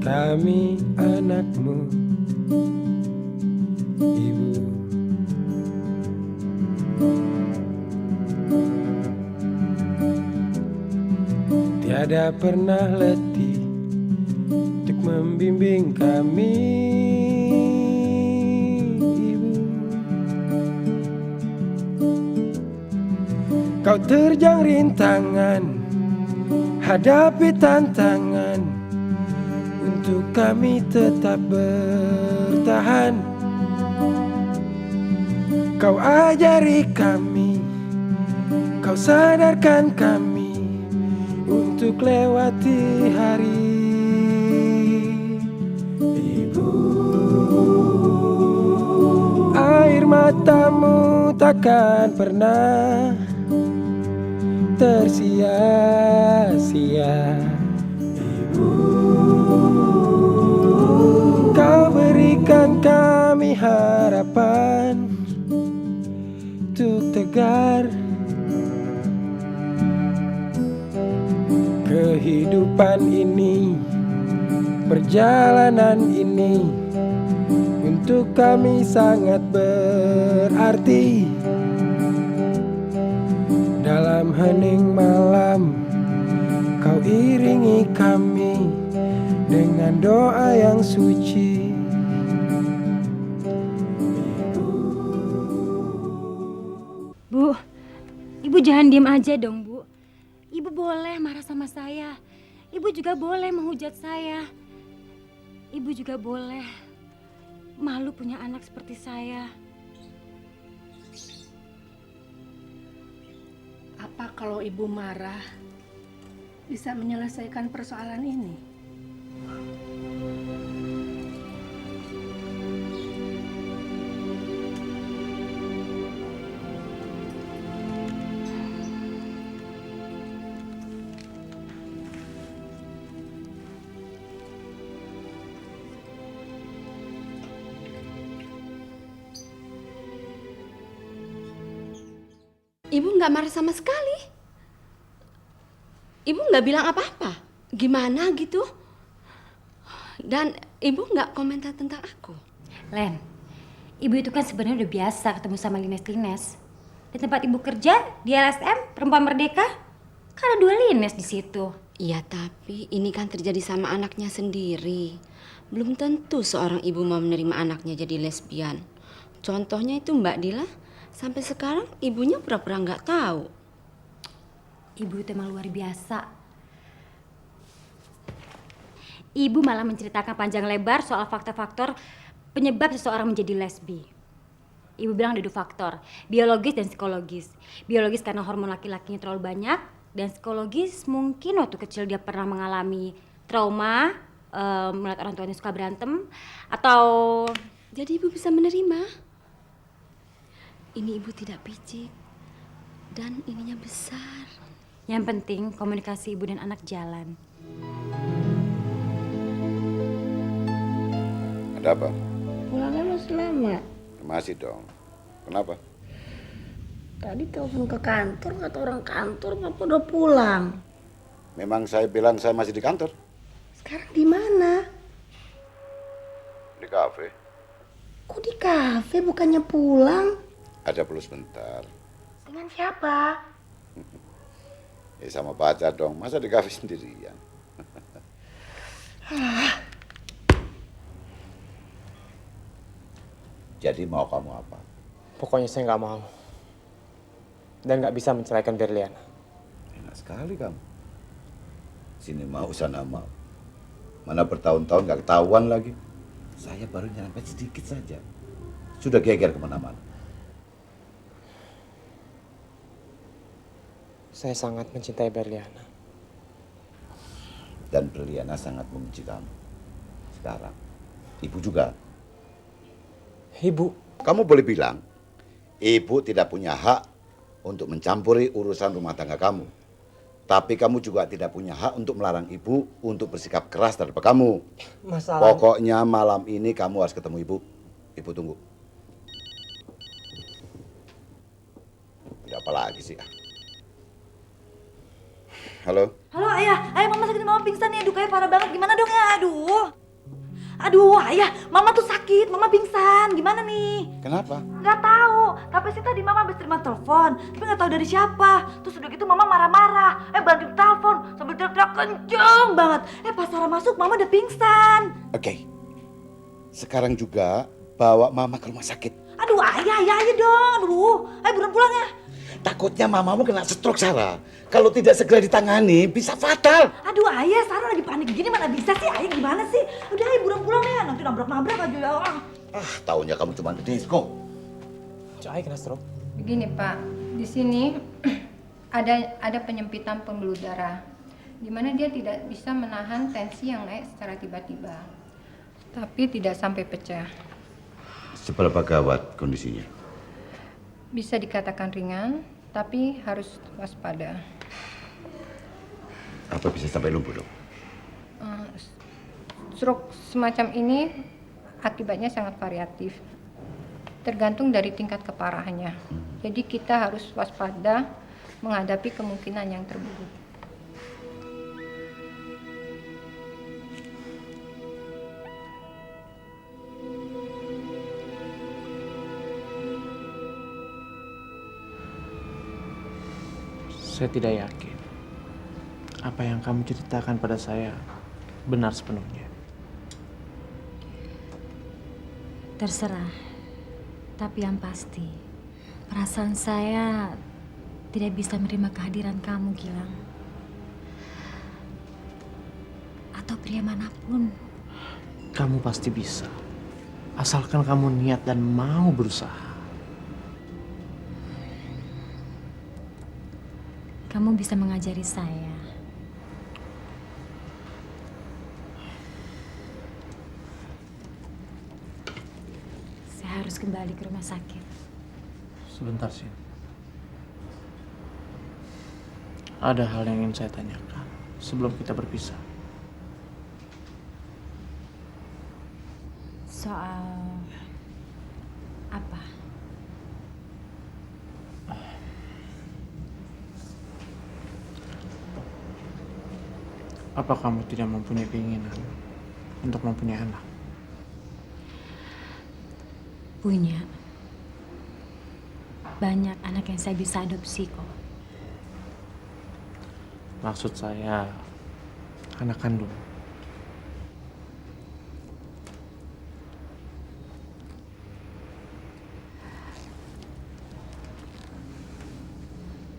Kami anakmu, Ibu. Tiada pernah letih untuk membimbing kami, Ibu. Kau terjang rintangan, hadapi tantangan, untuk kami tetap bertahan. Kau ajari kami, kau sadarkan kami untuk lewati hari. Ibu, air matamu takkan pernah tersia-sia. Ibu, kau berikan kami harapan untuk tegar. Kehidupan ini, perjalanan ini untuk kami sangat berarti. Dalam hening malam, kau iringi kami dengan doa yang suci. Bu, Ibu jangan diem aja dong, Bu. Ibu boleh marah sama saya. Ibu juga boleh menghujat saya. Ibu juga boleh malu punya anak seperti saya. Apa kalau Ibu marah bisa menyelesaikan persoalan ini? Ibu nggak marah sama sekali. Ibu nggak bilang apa-apa. Gimana gitu? Dan ibu nggak komentar tentang aku. Len, Ibu itu kan sebenarnya udah biasa ketemu sama Lines-Lines. Di tempat Ibu kerja, di LSM, Perempuan Merdeka, kan ada 2 Lines di situ. Iya, tapi ini kan terjadi sama anaknya sendiri. Belum tentu seorang ibu mau menerima anaknya jadi lesbian. Contohnya itu Mbak Dila. Sampai sekarang ibunya pura-pura nggak tahu. Ibu itu emang luar biasa. Ibu malah menceritakan panjang lebar soal faktor-faktor penyebab seseorang menjadi lesbi. Ibu bilang ada 2 faktor, biologis dan psikologis. Biologis karena hormon laki-lakinya terlalu banyak, dan psikologis mungkin waktu kecil dia pernah mengalami trauma, melihat orang tuanya suka berantem, atau... Jadi ibu bisa menerima. Ini ibu tidak picik dan ininya besar. Yang penting komunikasi ibu dan anak jalan. Ada apa? Pulangnya masih lama. Masih dong. Kenapa? Tadi telepon ke kantor, kata orang kantor Papa udah pulang. Memang saya bilang saya masih di kantor. Sekarang di mana? Di kafe. Kok di kafe bukannya pulang? Ada perlu sebentar. Dengan siapa? Ya sama pacar dong. Masa di kafe sendirian? Jadi mau kamu apa? Pokoknya saya nggak mau. Dan nggak bisa menceraikan Berliana. Enak sekali kamu. Sini mau, sana mau. Mana bertahun-tahun nggak ketahuan lagi. Saya baru nyampe sedikit saja. Sudah geger kemana-mana. Saya sangat mencintai Berliana. Dan Berliana sangat membenci kamu. Sekarang, ibu juga. Ibu, Kamu boleh bilang, ibu tidak punya hak untuk mencampuri urusan rumah tangga kamu. Tapi kamu juga tidak punya hak untuk melarang ibu untuk bersikap keras terhadap kamu. masalah... Pokoknya malam ini kamu harus ketemu ibu. Ibu tunggu. Ada apa lagi sih? Halo? Halo ayah, ayah mama sakit mama pingsan nih, aduh kayak parah banget, gimana dong ya, aduh. Aduh ayah, mama tuh sakit, mama pingsan, gimana nih? Kenapa? Nggak tahu, tapi sih tadi mama habis terima telepon, tapi nggak tahu dari siapa. Terus udah gitu mama marah-marah, banting telepon sambil teriak-teriak kenceng banget. Pas Sarah masuk, mama udah pingsan. Oke. Sekarang juga bawa mama ke rumah sakit. Aduh ayah dong, aduh, ayo buruan pulang ya. Takutnya mamamu kena stroke, Sarah. Kalau tidak segera ditangani, bisa fatal. Aduh ayah, Sarah lagi panik gini mana bisa sih, ayah gimana sih? Udah ayo buruan pulang ya, nanti nabrak-nabrak aja ya. Taunya kamu cuma disco. Cahaya kena stroke. Begini Pak, di sini ada penyempitan pembuluh darah, di mana dia tidak bisa menahan tensi yang naik secara tiba-tiba, tapi tidak sampai pecah. Seberapa gawat kondisinya? Bisa dikatakan ringan, tapi harus waspada. Apa bisa sampai lumpuh, dok? Stroke semacam ini akibatnya sangat variatif, tergantung dari tingkat keparahannya. Jadi kita harus waspada menghadapi kemungkinan yang terburuk. Saya tidak yakin apa yang kamu ceritakan pada saya benar sepenuhnya. Terserah. Tapi yang pasti, perasaan saya tidak bisa menerima kehadiran kamu, Gilang. Atau pria manapun. Kamu pasti bisa. Asalkan kamu niat dan mau berusaha. Kamu bisa mengajari saya. Saya harus kembali ke rumah sakit. Sebentar sih. Ada hal yang ingin saya tanyakan sebelum kita berpisah. Soal apa? Apa kamu tidak mempunyai keinginan untuk mempunyai anak? Punya. Banyak anak yang saya bisa adopsi kok. Maksud saya anak kandung.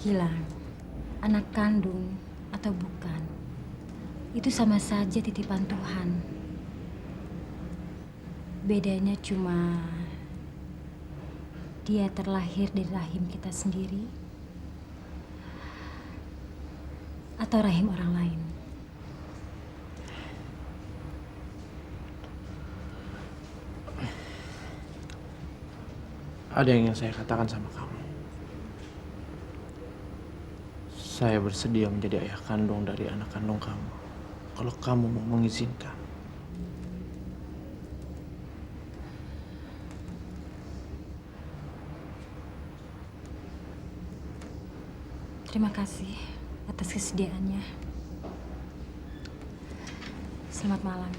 Gilang, anak kandung atau bukan, itu sama saja titipan Tuhan. Bedanya cuma dia terlahir dari rahim kita sendiri atau rahim orang lain. Ada yang ingin saya katakan sama kamu. Saya bersedia menjadi ayah kandung dari anak kandung kamu. Kalau kamu mau mengizinkan. Terima kasih atas kesediaannya. Selamat malam.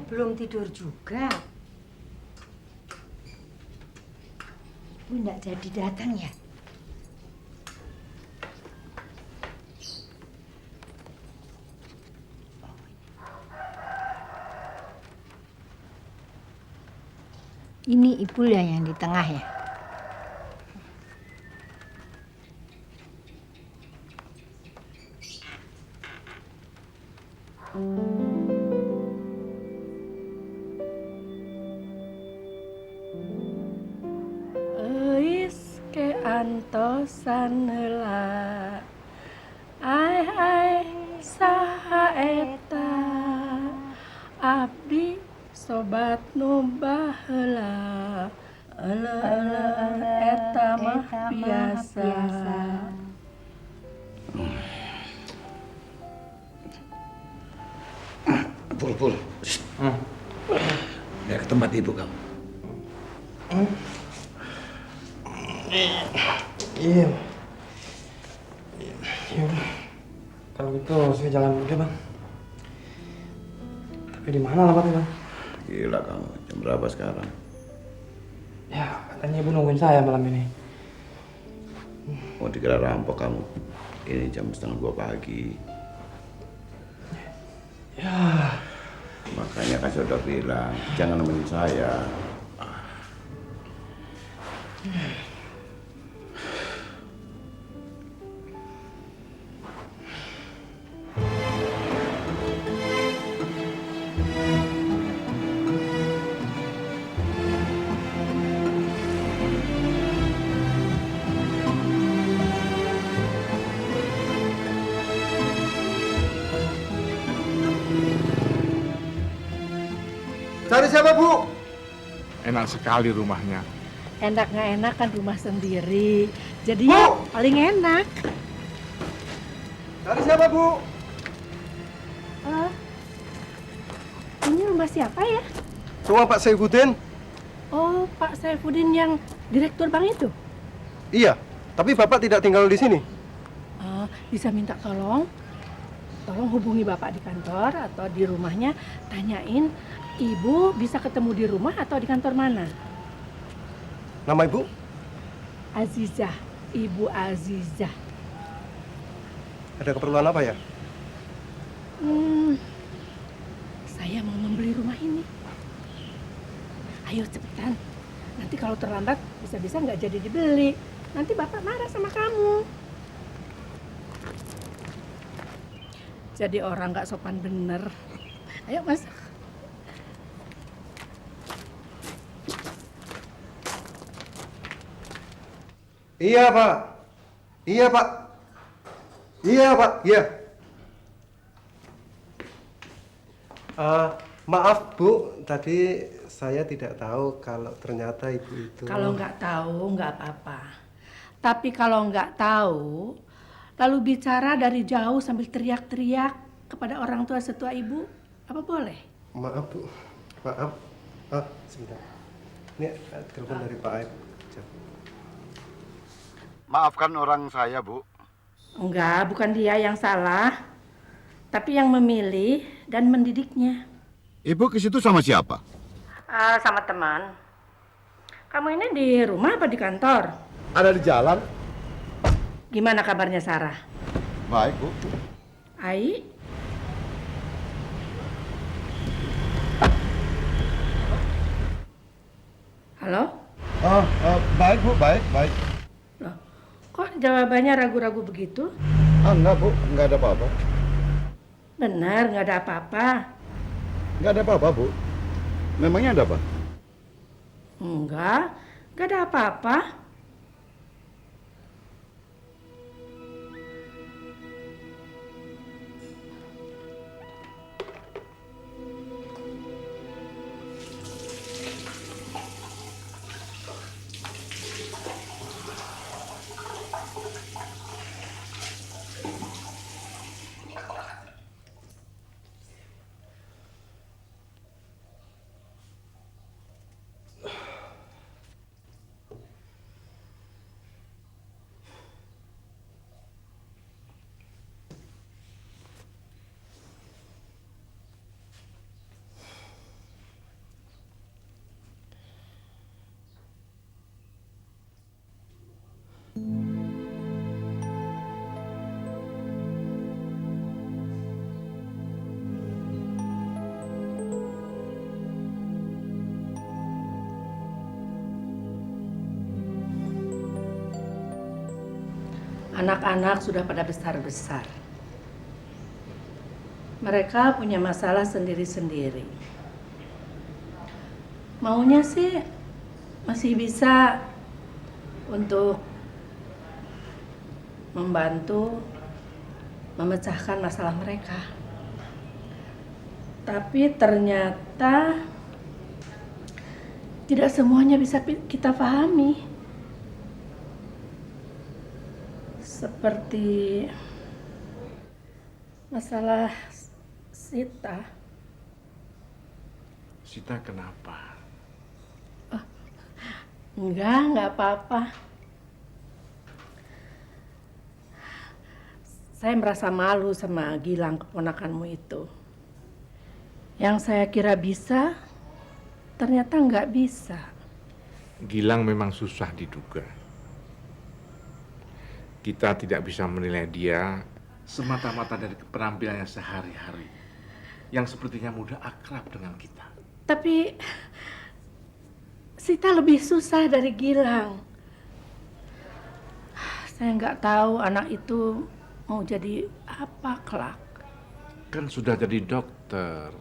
Belum tidur juga. Lu nggak jadi datang ya? Ini Ipul ya yang di tengah ya? kantosan heula. Ai saha eta abdi sobat nu baheula. Eta mah biasa. Pul. Ya, ke tempat ibu kamu. Iya. Yaudah. Kalau gitu saya jalan dulu deh, Bang. Tapi di mana alamatnya, Bang? Gila kamu, jam berapa sekarang? Ya, katanya ibu nungguin saya malam ini. Mau dikira rampok kamu. Ini jam 1:30 pagi. Ya, Makanya kan saya udah bilang, jangan nemenin saya. Cari siapa, Bu? Enak sekali rumahnya. Enak nggak enak kan rumah sendiri. Jadinya paling enak. Cari siapa, Bu? Ini rumah siapa ya? Rumah Pak Saifuddin. Oh, Pak Saifuddin yang direktur bank itu? Iya, tapi Bapak tidak tinggal di sini. Bisa minta tolong hubungi Bapak di kantor atau di rumahnya, tanyain Ibu bisa ketemu di rumah atau di kantor mana? Nama Ibu? Azizah, Ibu Azizah. Ada keperluan apa ya? Saya mau membeli rumah ini. Ayo cepetan, nanti kalau terlambat bisa-bisa nggak jadi dibeli. Nanti Bapak marah sama kamu. Jadi orang nggak sopan bener. Ayo masuk. Iya, Pak. Iya, Pak. Iya, Pak. Iya. Maaf, Bu. Tadi saya tidak tahu kalau ternyata Ibu itu... Kalau nggak tahu nggak apa-apa. Tapi kalau nggak tahu, lalu bicara dari jauh sambil teriak-teriak kepada orang tua setua Ibu, apa boleh? Maaf, Bu. Maaf. Sebentar. Ini telepon dari Pak Aib. Maafkan orang saya, Bu. Enggak, bukan dia yang salah, tapi yang memilih dan mendidiknya. Ibu ke situ sama siapa? Sama teman. Kamu ini di rumah apa di kantor? Ada di jalan. Gimana kabarnya Sarah? Baik, Bu. Ai? Halo? Baik, Bu. Baik. Loh, kok jawabannya ragu-ragu begitu? Enggak, Bu. Enggak ada apa-apa. Benar, nggak ada apa-apa. Enggak ada apa-apa, Bu. Memangnya ada apa? Enggak ada apa-apa. Anak-anak sudah pada besar-besar. Mereka punya masalah sendiri-sendiri. Maunya sih masih bisa untuk membantu memecahkan masalah mereka. Tapi ternyata tidak semuanya bisa kita pahami. Seperti masalah Sita. Sita kenapa? Enggak apa-apa. Saya merasa malu sama Gilang, keponakanmu itu. Yang saya kira bisa, ternyata nggak bisa. Gilang memang susah diduga. Kita tidak bisa menilai dia semata-mata dari penampilannya sehari-hari, yang sepertinya mudah akrab dengan kita. Tapi Sita lebih susah dari Gilang. Saya nggak tahu anak itu mau jadi apa kelak. Kan sudah jadi dokter.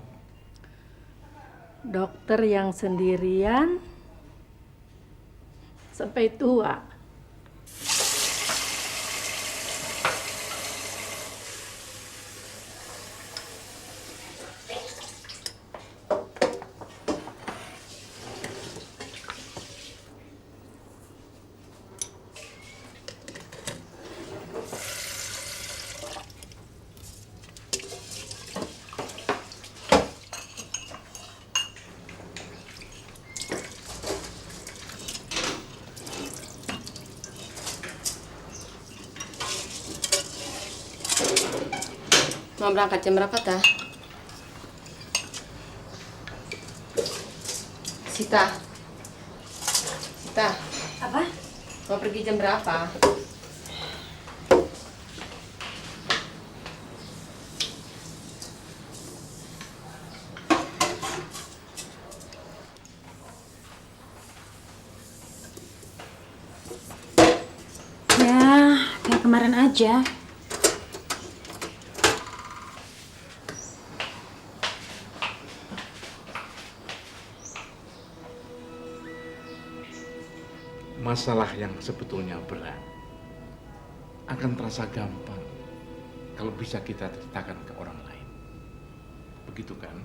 Dokter yang sendirian sampai tua. Mau berangkat jam berapa, Tah? Sita. Sita. Apa? Mau pergi jam berapa? Ya, kayak kemarin aja. Masalah yang sebetulnya berat akan terasa gampang kalau bisa kita ceritakan ke orang lain. Begitu kan?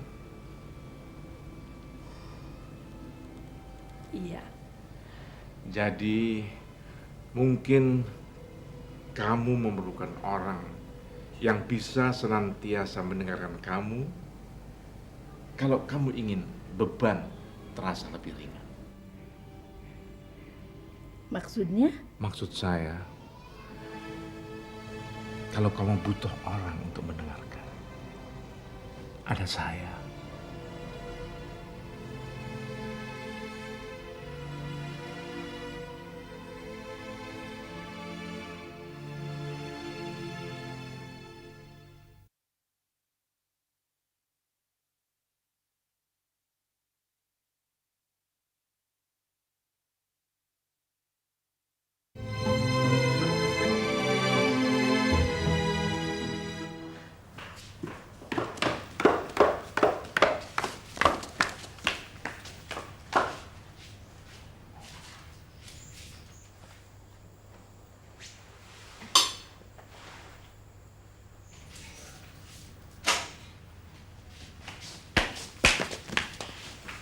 Iya. Jadi mungkin kamu memerlukan orang yang bisa senantiasa mendengarkan kamu kalau kamu ingin beban terasa lebih ringan. Maksudnya? Maksud saya, kalau kamu butuh orang untuk mendengarkan, ada saya.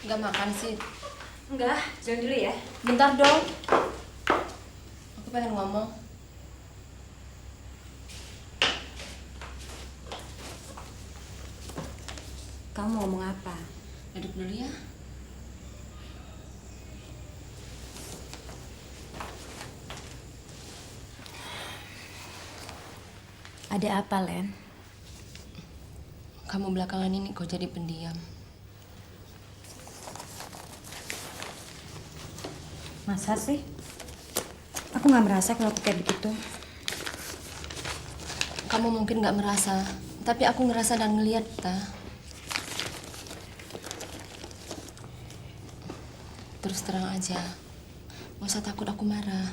Nggak makan sih. Enggak, jalan dulu ya. Bentar dong. Aku pengen ngomong. Kamu mau ngomong apa? Duduk dulu ya. Ada apa, Len? Kamu belakangan ini kok jadi pendiam. Masa sih? Aku nggak merasa kalau aku kayak begitu. Kamu mungkin nggak merasa, tapi aku ngerasa dan ngeliat, Tah. Terus terang aja, nggak usah takut aku marah.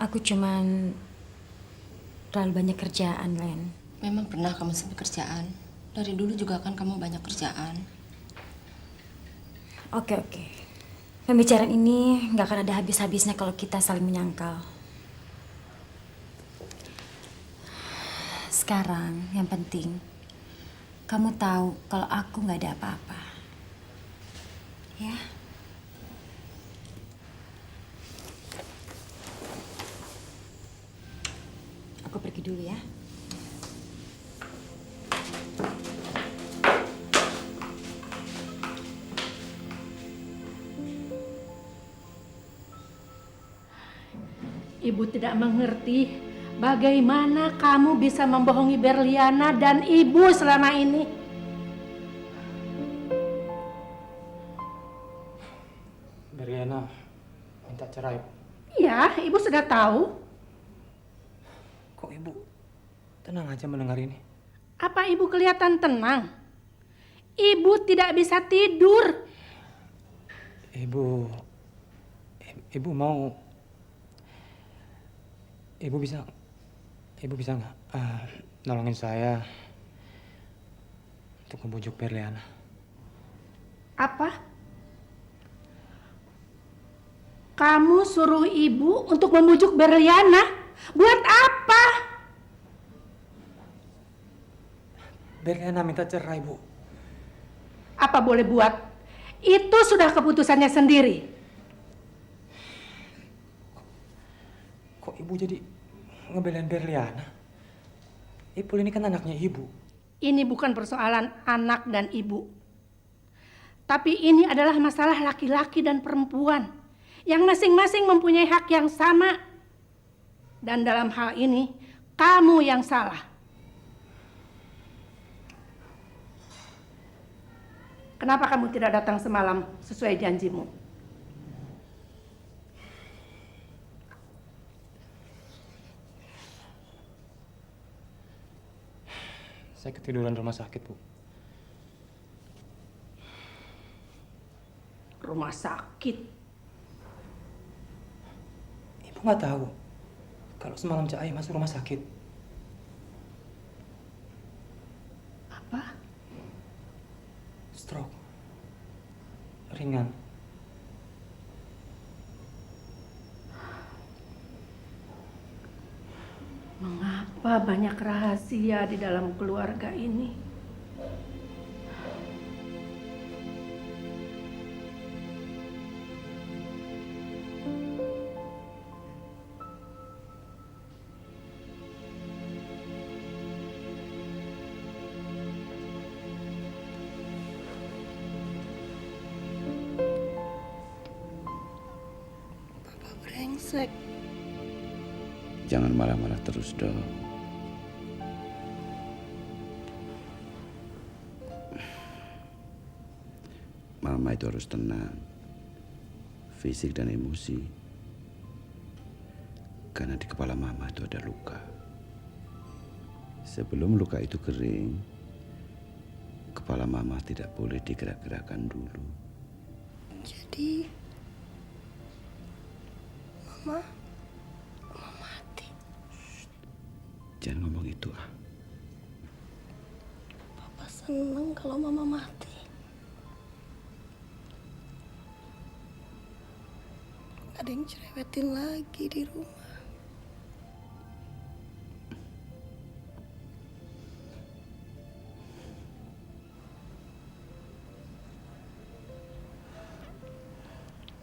Aku cuman terlalu banyak kerjaan, Len. Memang pernah kamu sebut kerjaan. Dari dulu juga kan kamu banyak kerjaan. Oke, oke. Pembicaraan ini nggak akan ada habis-habisnya kalau kita saling menyangkal. Sekarang yang penting, kamu tahu kalau aku nggak ada apa-apa. Ya. Aku pergi dulu ya. Ibu tidak mengerti bagaimana kamu bisa membohongi Berliana dan ibu selama ini. Berliana minta cerai. Ya, ibu sudah tahu. Kok ibu tenang aja mendengar ini? Apa ibu kelihatan tenang? Ibu tidak bisa tidur. Ibu mau... Ibu bisa nggak nolongin saya untuk membujuk Berliana? Apa? Kamu suruh ibu untuk membujuk Berliana? Buat apa? Berliana minta cerai, Bu. Apa boleh buat? Itu sudah keputusannya sendiri. Kok ibu jadi ngebelain Berliana? Ipul ini kan anaknya ibu. Ini bukan persoalan anak dan ibu. Tapi ini adalah masalah laki-laki dan perempuan yang masing-masing mempunyai hak yang sama. Dan dalam hal ini, kamu yang salah. Kenapa kamu tidak datang semalam sesuai janjimu? Saya ketiduran rumah sakit, Bu. Rumah sakit? Ibu nggak tahu kalau semalam Cak Ai masuk rumah sakit. Apa? Stroke. Ringan. Mengapa banyak rahasia di dalam keluarga ini? Papa brengsek. Jangan marah-marah terus dong. Mama itu harus tenang, fisik dan emosi. Karena di kepala mama itu ada luka. Sebelum luka itu kering, kepala mama tidak boleh digerak-gerakkan dulu. Jadi Mama mati. Jangan ngomong itu ah. Papa seneng kalau Mama mati. Gak ada yang cerewetin lagi di rumah.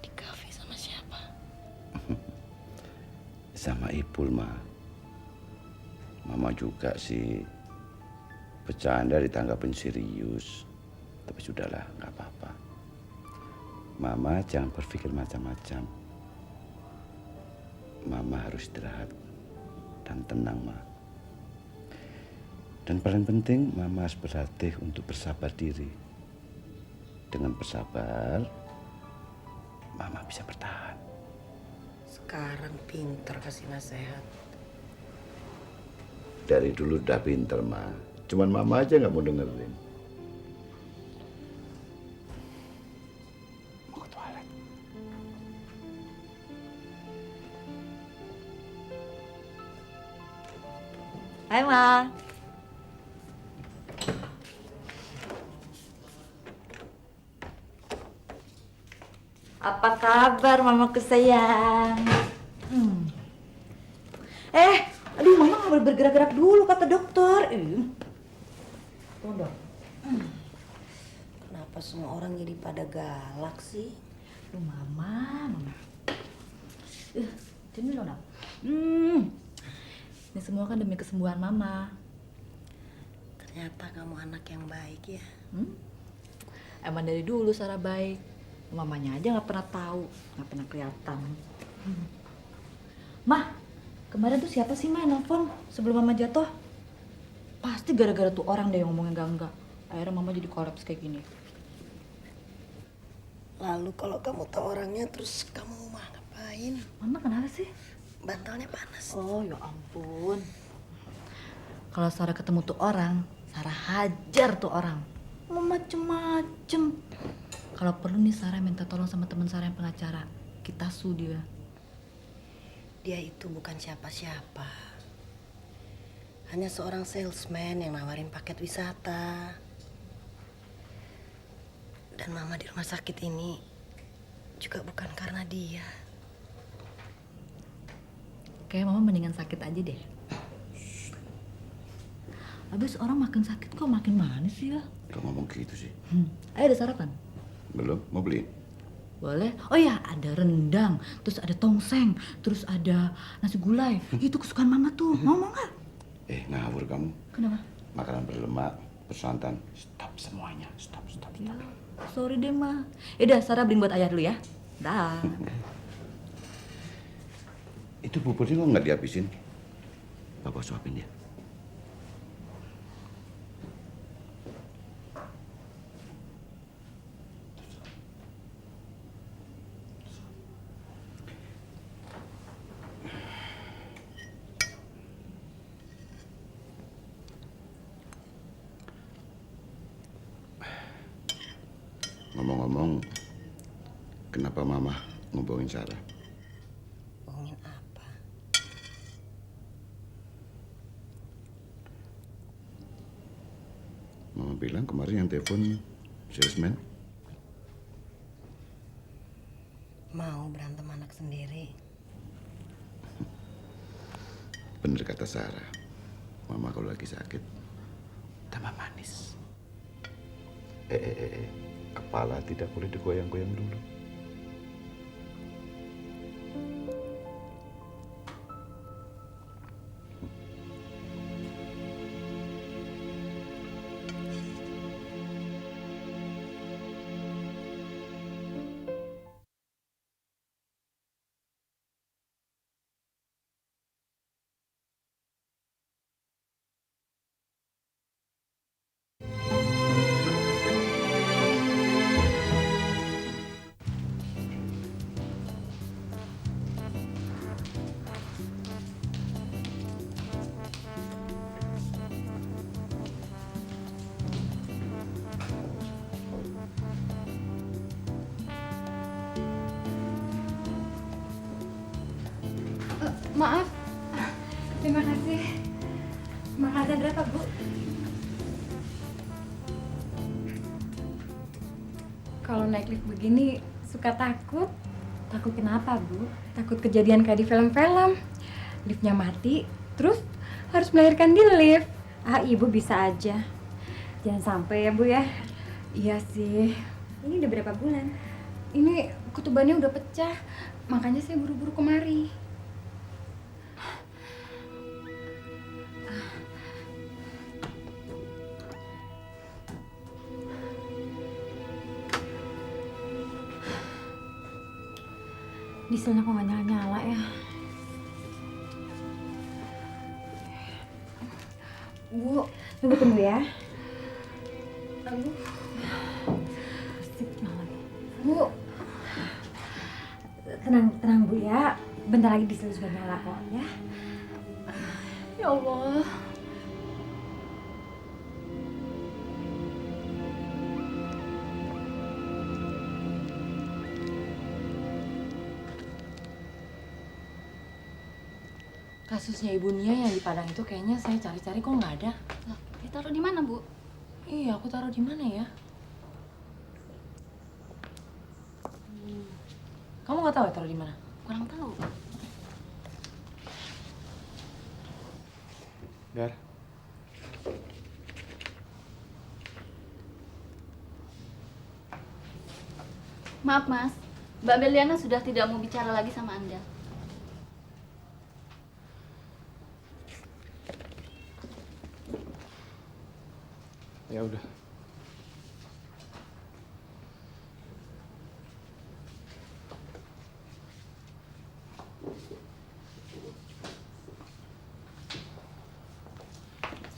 Di kafe sama siapa? Sama Ipul, Ma. Mama juga sih bercanda ditanggapin serius. Tapi sudahlah, nggak apa-apa. Mama jangan berpikir macam-macam. Mama harus istirahat dan tenang, Ma. Dan paling penting, Mama harus berlatih untuk bersabar diri. Dengan bersabar, Mama bisa bertahan. Sekarang pinter kasih nasihat. Dari dulu udah pinter, Ma. Cuman Mama aja nggak mau dengerin. Mau ke toilet. Hai, Ma. Apa kabar mamaku sayang? Aduh mama nggak boleh bergerak-gerak dulu kata dokter. Tunggu dong. Kenapa semua orang jadi pada galak sih? Aduh mama. Sini dong. Ini semua kan demi kesembuhan mama. Ternyata kamu anak yang baik ya. Emang dari dulu Sarah baik. Mamanya aja nggak pernah tahu, nggak pernah kelihatan. Mah, kemarin tuh siapa sih Mah yang nelfon sebelum mama jatuh? Pasti gara-gara tuh orang deh yang ngomongnya enggak. Akhirnya mama jadi kolaps kayak gini. Lalu kalau kamu tahu orangnya terus kamu mah ngapain? Mama kenapa sih? Bantalnya panas. Oh ya ampun. Kalau Sarah ketemu tuh orang, Sarah hajar tuh orang. Mau macem-macem. Kalau perlu nih Sarah minta tolong sama teman Sarah yang pengacara. Kita sue dia. Dia itu bukan siapa-siapa. Hanya seorang salesman yang nawarin paket wisata. Dan mama di rumah sakit ini juga bukan karena dia. Kayak mama mendingan sakit aja deh. Habis orang makin sakit kok makin manis sih ya? Kok ngomong gitu sih? Ayo udah sarapan? Belum, mau beli? Boleh. Oh ya, ada rendang, terus ada tongseng, terus ada nasi gulai. Itu kesukaan mama tuh. Mau nggak? Ngawur kamu. Kenapa? Makanan berlemak, bersantan. Stop semuanya. Stop. Ya, sorry deh, Ma. Yaudah, Sarah beliin buat ayah dulu ya. Dah. Itu buburnya kok nggak dihabisin? Bapak suapin dia. Ngomong-ngomong, kenapa Mama ngomongin Sarah? Ngomongin apa? Mama bilang kemarin yang telepon salesman. Mau berantem anak sendiri. Bener kata Sarah. Mama kalau lagi sakit, tambah manis. Kepala tidak boleh digoyang-goyang dulu. Maaf. Terima kasih. Makanan berapa, Bu? Kalau naik lift begini suka takut. Takut kenapa, Bu? Takut kejadian kayak di film-film. Liftnya mati, terus harus melahirkan di lift. Ibu bisa aja. Jangan sampai ya, Bu ya. Iya sih. Ini udah berapa bulan? Ini kutubannya udah pecah. Makanya saya buru-buru kemari. Dieselnya kok nggak nyala-nyala ya? Bu, Tunggu ya. aduh. Sip, nyala lagi. Bu, Tenang Bu ya. Bentar lagi diesel sudah nyala kok ya. ya Allah. Kasusnya Ibu Nia yang di Padang itu kayaknya saya cari-cari kok nggak ada. Lah, ditaruh di mana, Bu? Iya, aku taruh di mana ya? Kamu nggak tahu ya taruh di mana? Kurang tahu. Ber. Maaf Mas, Mbak Beliana sudah tidak mau bicara lagi sama Anda. Ya udah.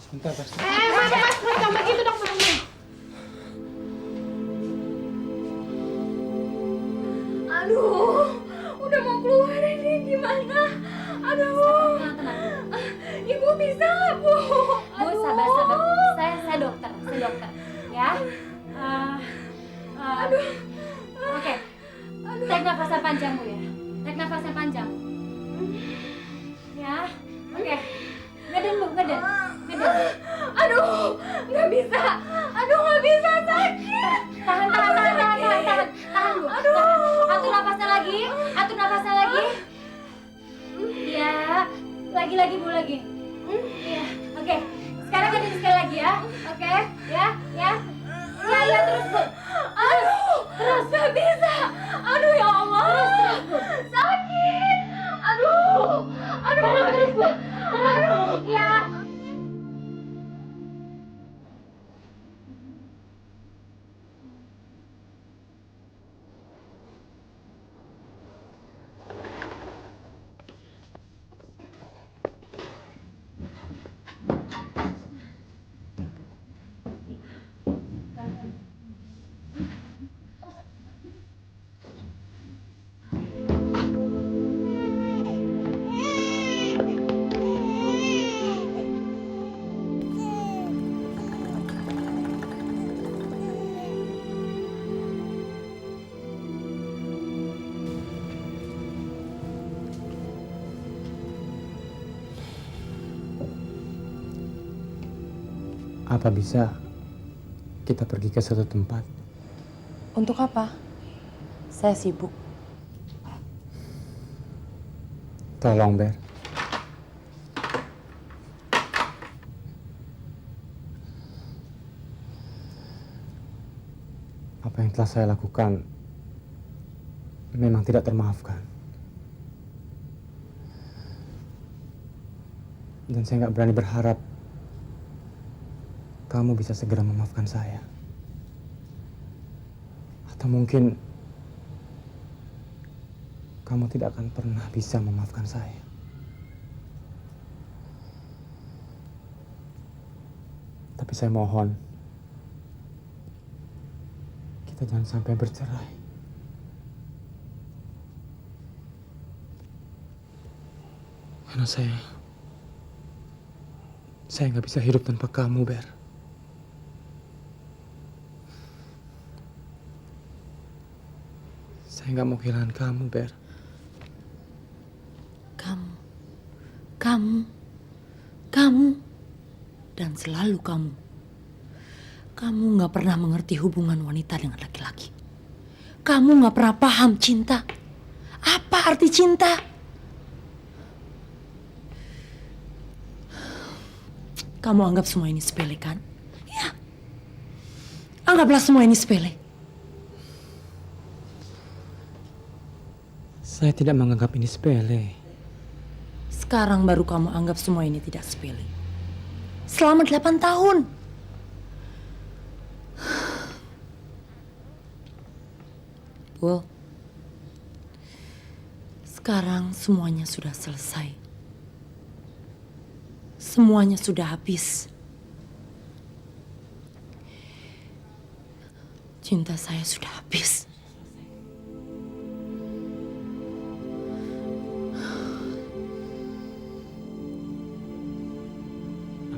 Sebentar, Mas. Mas, jangan begitu dong, Mas. Aduh, udah mau keluar ini gimana? Aduh. Ibu bisa nggak, Bu? Bu, sabar. Saya dokter, ya. Aduh. Oke. Tarik nafasan panjang, Bu ya. Tarik nafasan panjang. Ya. Oke. Ngeden, Bu, ngeden. Aduh, nggak bisa. Nggak bisa, sakit. Tahan, Bu. Aduh. Atur nafasnya lagi. Ya. Lagi, Bu, lagi. Iya. Oke. Sekarang ngeden sekali lagi ya. Oke. Ya. Ya, terus, Bu. Terus. Nggak bisa. Aduh, ya Allah. Terus, Bu. Sakit. Aduh, terus, Bu. Ya. Apa bisa kita pergi ke suatu tempat? Untuk apa? Saya sibuk. Tolong, Ber. Apa yang telah saya lakukan memang tidak termaafkan. Dan saya nggak berani berharap kamu bisa segera memaafkan saya. Atau mungkin kamu tidak akan pernah bisa memaafkan saya. Tapi saya mohon, kita jangan sampai bercerai. Karena saya nggak bisa hidup tanpa kamu, Ber. Saya nggak mau kehilangan kamu, Ber. Kamu, dan selalu kamu. Kamu nggak pernah mengerti hubungan wanita dengan laki-laki. Kamu nggak pernah paham cinta. Apa arti cinta? Kamu anggap semua ini sepele, kan? Ya. Anggaplah semua ini sepele. Saya tidak menganggap ini sepele. Sekarang baru kamu anggap semua ini tidak sepele. Selama 8 tahun. Bul, sekarang semuanya sudah selesai. Semuanya sudah habis. Cinta saya sudah habis.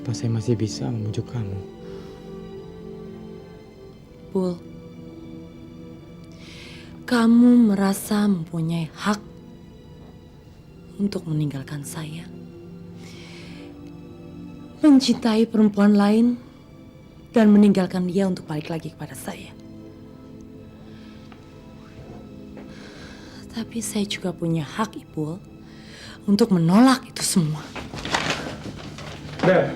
Apa saya masih bisa membujuk kamu? Bul, kamu merasa mempunyai hak untuk meninggalkan saya, mencintai perempuan lain, dan meninggalkan dia untuk balik lagi kepada saya. Tapi saya juga punya hak, Ipul, untuk menolak itu semua. Bel.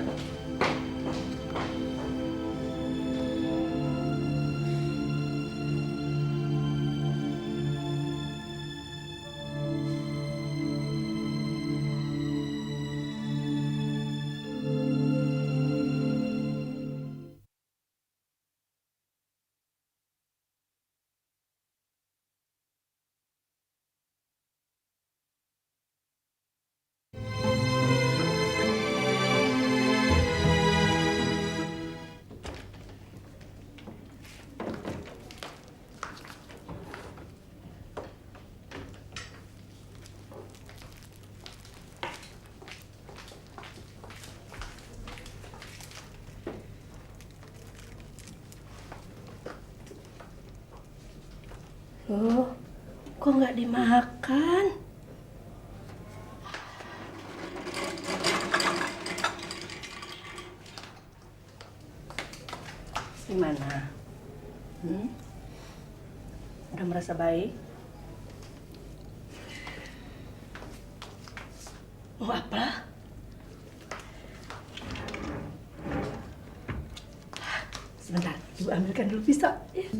Loh, kok nggak dimakan? Gimana? Udah merasa baik? Mau apa? Sebentar, Ibu ambilkan dulu pisau. Ya.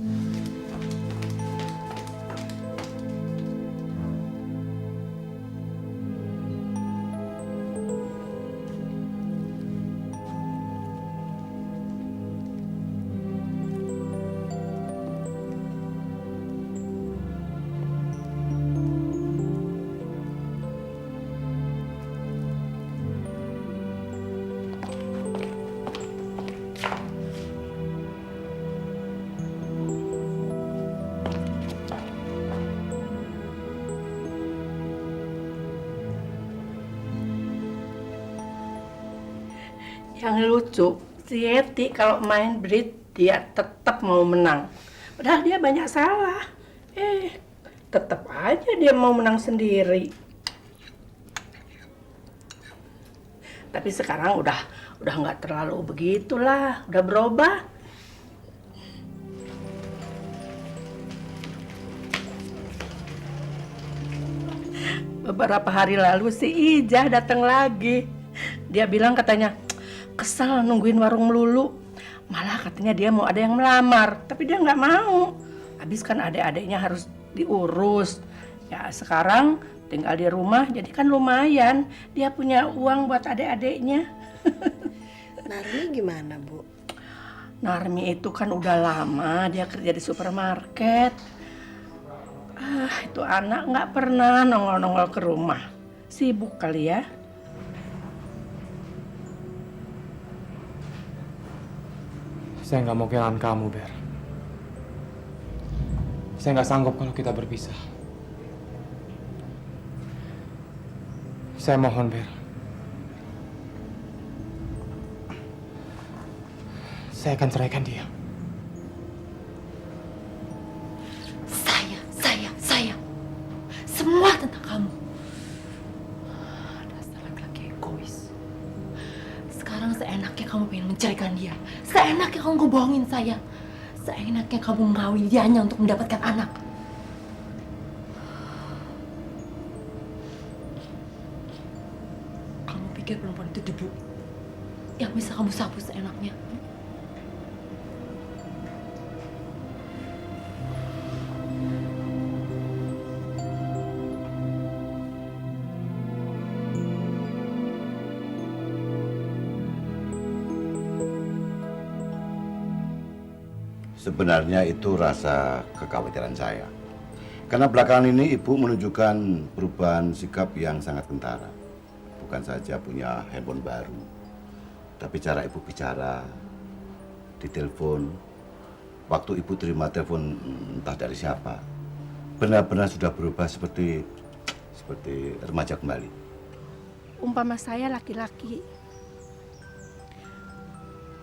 Yang lucu, si Yeti kalau main bridge dia tetap mau menang. Padahal dia banyak salah. Tetap aja dia mau menang sendiri. Tapi sekarang udah nggak terlalu begitulah, udah berubah. Beberapa hari lalu si Ijah datang lagi. Dia bilang katanya, kesel nungguin warung melulu. Malah katanya dia mau ada yang melamar, tapi dia nggak mau. Habis kan adik-adiknya harus diurus. Ya sekarang tinggal di rumah, jadi kan lumayan. Dia punya uang buat adik-adiknya. Narmi gimana, Bu? Narmi itu kan udah lama dia kerja di supermarket. Itu anak nggak pernah nongol-nongol ke rumah. Sibuk kali ya. Saya nggak mau kehilangan kamu, Ber. Saya nggak sanggup kalau kita berpisah. Saya mohon, Ber. Saya akan ceraikan dia. Saya. Semua tentang kamu. Dasar laki-laki egois. Sekarang seenaknya kamu pengen menceraikan dia. Seenaknya kamu ngebohongin saya. Seenaknya kamu mengawin dia hanya untuk mendapatkan anak. Kamu pikir perempuan itu debu yang bisa kamu sapu seenaknya? Sebenarnya itu rasa kekhawatiran saya. Karena belakangan ini ibu menunjukkan perubahan sikap yang sangat kentara. Bukan saja punya handphone baru, tapi cara ibu bicara, di telepon, waktu ibu terima telepon entah dari siapa, benar-benar sudah berubah seperti remaja kembali. Umpama saya laki-laki,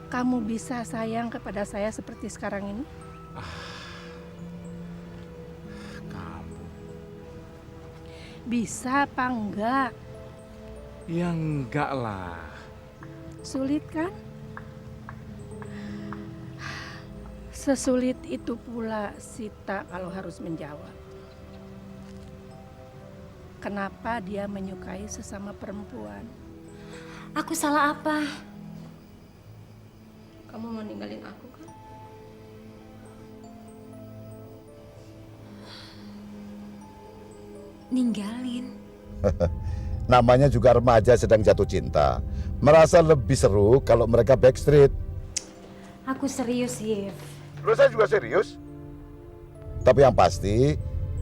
kamu bisa sayang kepada saya seperti sekarang ini? Kamu. Bisa apa enggak? Ya enggak lah. Sulit kan? Sesulit itu pula Sita kalau harus menjawab. kenapa dia menyukai sesama perempuan. Aku salah apa? Kamu mau ninggalin aku kan? Ninggalin? Namanya juga remaja sedang jatuh cinta. Merasa lebih seru kalau mereka backstreet. Aku serius, Yif. Loh, saya juga serius. Tapi yang pasti,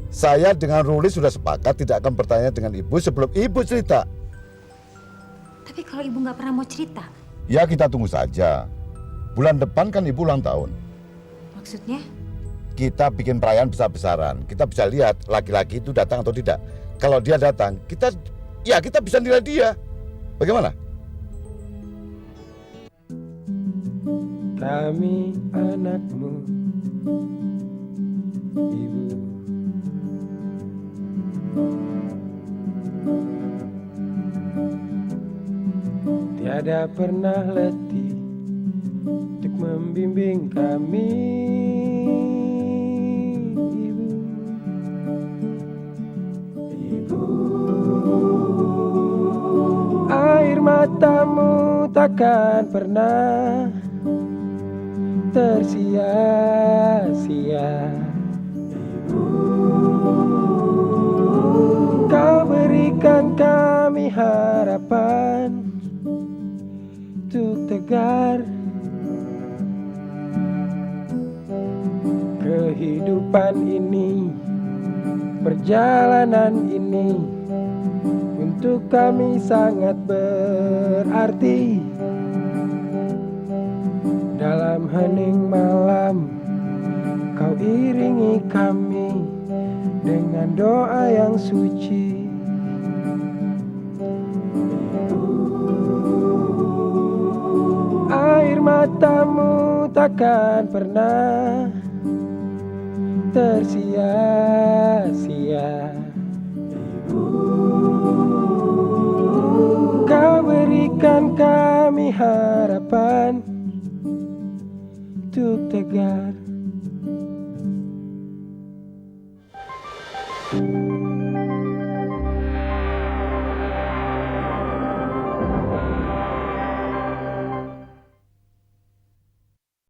saya dengan Ruli sudah sepakat tidak akan bertanya dengan ibu sebelum ibu cerita. Tapi kalau ibu nggak pernah mau cerita, Ya kita tunggu saja. Bulan depan kan ibu ulang tahun. maksudnya? Kita bikin perayaan besar-besaran. Kita bisa lihat laki-laki itu datang atau tidak. Kalau dia datang, kita bisa nilai dia. Bagaimana? Kami anakmu, Ibu. Tiada pernah letih untuk membimbing kami, Ibu. Ibu, air matamu takkan pernah tersia-sia. Ibu, kau berikan kami harapan untuk tegar. Kehidupan ini, perjalanan ini untuk kami sangat berarti. Dalam hening malam, kau iringi kami dengan doa yang suci. Air matamu takkan pernah tersia-sia. Kau berikan kami harapan untuk tegar.